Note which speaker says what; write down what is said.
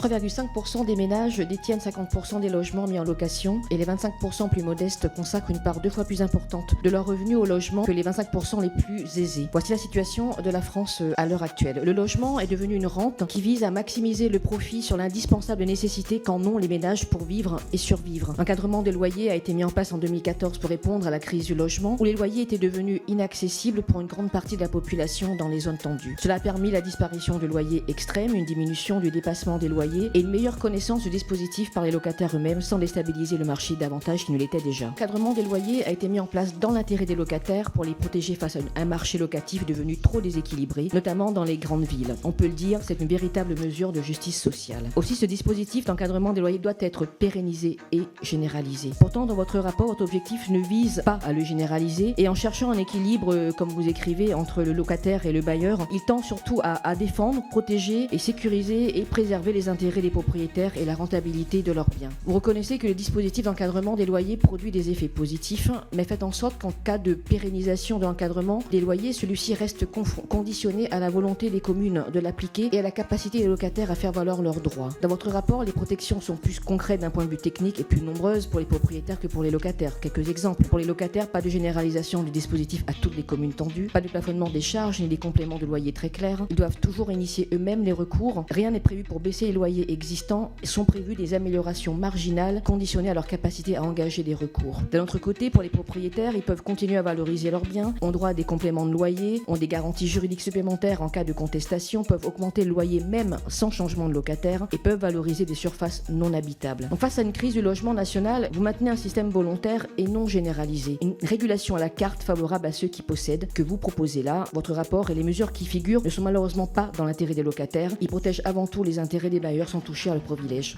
Speaker 1: 3,5% des ménages détiennent 50% des logements mis en location et les 25% plus modestes consacrent une part 2 fois plus importante de leurs revenus au logement que les 25% les plus aisés. Voici la situation de la France à l'heure actuelle. Le logement est devenu une rente qui vise à maximiser le profit sur l'indispensable nécessité qu'en ont les ménages pour vivre et survivre. L'encadrement des loyers a été mis en place en 2014 pour répondre à la crise du logement où les loyers étaient devenus inaccessibles pour une grande partie de la population dans les zones tendues. Cela a permis la disparition de loyers extrêmes, une diminution du dépassement des loyers et une meilleure connaissance du dispositif par les locataires eux-mêmes sans déstabiliser le marché davantage qu'il ne l'était déjà. L'encadrement des loyers a été mis en place dans l'intérêt des locataires pour les protéger face à un marché locatif devenu trop déséquilibré, notamment dans les grandes villes. On peut le dire, c'est une véritable mesure de justice sociale. Aussi, ce dispositif d'encadrement des loyers doit être pérennisé et généralisé. Pourtant, dans votre rapport, votre objectif ne vise pas à le généraliser et en cherchant un équilibre, comme vous écrivez, entre le locataire et le bailleur, il tend surtout à défendre, protéger et sécuriser et préserver les intérêts des propriétaires et la rentabilité de leurs biens. Vous reconnaissez que le dispositif d'encadrement des loyers produit des effets positifs, mais faites en sorte qu'en cas de pérennisation de l'encadrement des loyers, celui-ci reste conditionné à la volonté des communes de l'appliquer et à la capacité des locataires à faire valoir leurs droits. Dans votre rapport, les protections sont plus concrètes d'un point de vue technique et plus nombreuses pour les propriétaires que pour les locataires. Quelques exemples. Pour les locataires, pas de généralisation du dispositif à toutes les communes tendues, pas de plafonnement des charges ni des compléments de loyer très clairs. Ils doivent toujours initier eux-mêmes les recours. Rien n'est prévu pour baisser les loyers existants. Sont prévues des améliorations marginales conditionnées à leur capacité à engager des recours. D'un autre côté, pour les propriétaires, ils peuvent continuer à valoriser leurs biens, ont droit à des compléments de loyer, ont des garanties juridiques supplémentaires en cas de contestation, peuvent augmenter le loyer même sans changement de locataire et peuvent valoriser des surfaces non habitables. Donc, face à une crise du logement national, vous maintenez un système volontaire et non généralisé. Une régulation à la carte favorable à ceux qui possèdent que vous proposez là. Votre rapport et les mesures qui figurent ne sont malheureusement pas dans l'intérêt des locataires. Ils protègent avant tout les intérêts des bailleurs sans toucher à leurs privilèges.